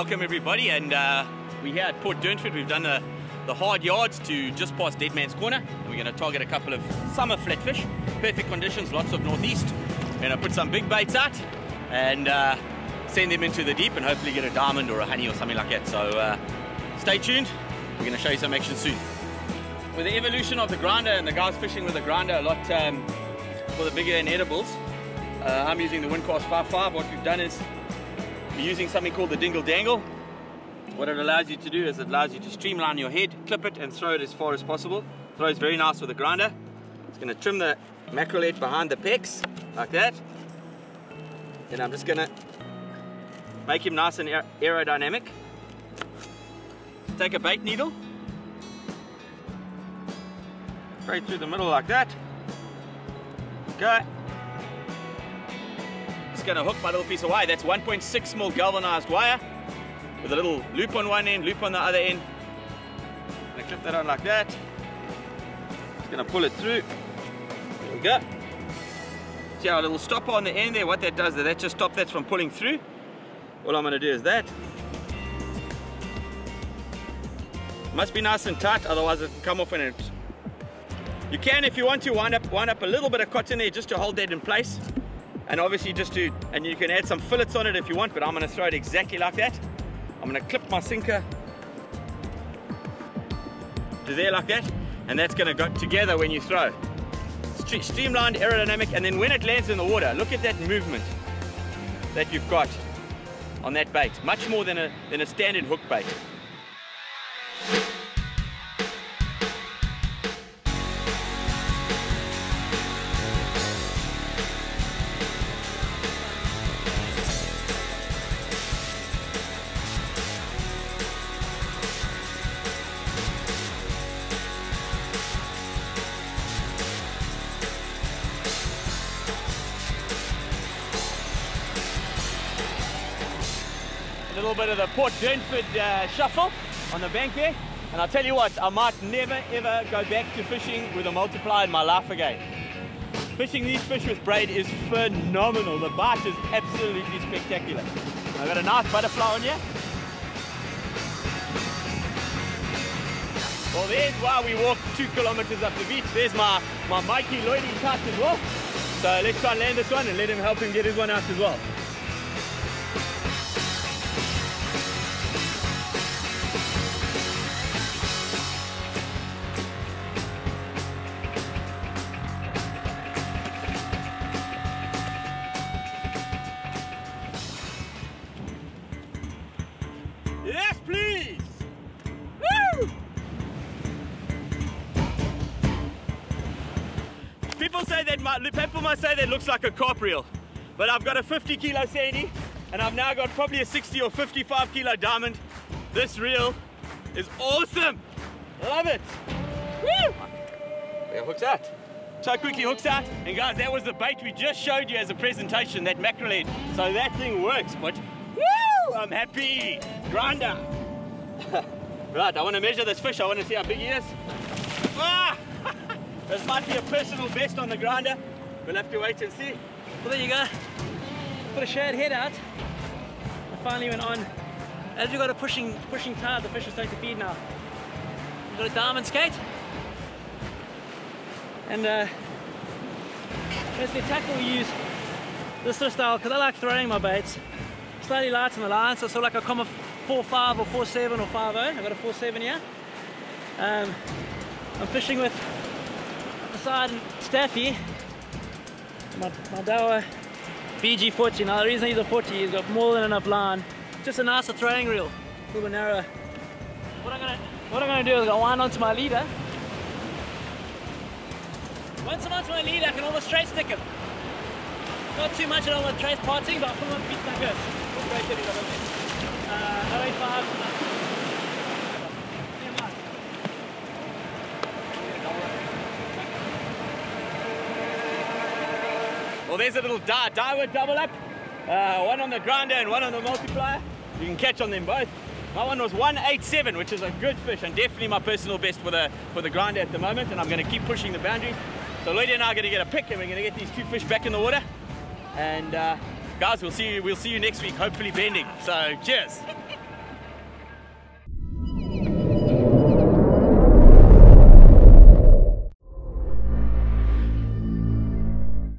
Welcome everybody, and we're here at Port Durnford. We've done the hard yards to just past Dead Man's Corner, and we're going to target a couple of summer flatfish. Perfect conditions, lots of northeast. We're going to put some big baits out and send them into the deep and hopefully get a diamond or a honey or something like that. So stay tuned, we're going to show you some action soon. With the evolution of the grinder and the guys fishing with the grinder a lot for the bigger and edibles, I'm using the Windcast 5.5. What we've done is we're using something called the dingle dangle. What it allows you to do is it allows you to streamline your head, clip it and throw it as far as possible. Throws very nice with the grinder. It's going to trim the mackerel head behind the pecs like that. Then I'm just going to make him nice and aerodynamic. Take a bait needle, straight through the middle like that. Okay. Just going to hook my little piece of wire. That's 1.6mm galvanized wire with a little loop on one end, loop on the other end. I'm going to clip that on like that. Just going to pull it through. There we go. See our little stopper on the end there? What that does is that just stops that from pulling through. All I'm going to do is that. Must be nice and tight, otherwise it can come off and it. You can, if you want to, wind up a little bit of cotton there just to hold that in place. And obviously and you can add some fillets on it if you want, but I'm going to throw it exactly like that. I'm going to clip my sinker to there like that, and that's going to go together when you throw. Streamlined, aerodynamic, and then when it lands in the water, look at that movement that you've got on that bait. Much more than a standard hook bait. A little bit of the Port Durnford shuffle on the bank there, and I'll tell you what, I might never ever go back to fishing with a multiplier in my life again. Fishing these fish with braid is phenomenal. The bite is absolutely spectacular. I've got a nice butterfly on here. Well, there's why we walked 2 kilometers up the beach. There's my Mikey Lloydie type as well. So let's try and land this one and let him help him get his one out as well. Yes, please! Woo! People might say that looks like a carp reel, but I've got a 50 kilo sandy, and I've now got probably a 60 or 55 kilo diamond. This reel is awesome! Love it! Woo! There, hooks out. So quickly hooks out, and guys, that was the bait we just showed you as a presentation, that mackerel head. So that thing works, but woo! I'm happy! Grinder! Right, I want to measure this fish. I want to see how big he is. Ah! This might be a personal best on the grinder. We'll have to wait and see. Well, there you go. Put a shad head out. I finally went on. As we got a pushing tide, the fish is starting to feed now. We've got a diamond skate. And as the tackle we use this sort of style, because I like throwing my baits. Slightly light on the line, so it's sort of like a common 4.5 or 4.7 or 5.0. I've got a 4.7 here. I'm fishing with the side Staffy, my Dawa BG40. Now the reason he's a 40, he's got more than enough line. Just a nicer throwing reel, a little bit narrower. What I'm gonna do is I'll wind onto my leader. Once I'm onto my leader, I can almost trace stick him. Not too much, I don't want to trace parting, but I'll put him on feet like this. 085. Well, there's a little Daiwa double up. One on the grinder and one on the multiplier. You can catch on them both. My one was 187, which is a good fish and definitely my personal best for the grinder at the moment, and I'm going to keep pushing the boundaries. So Lloydie and I are going to get a pick and we're going to get these 2 fish back in the water. And guys, we'll see you next week, hopefully bending. So cheers.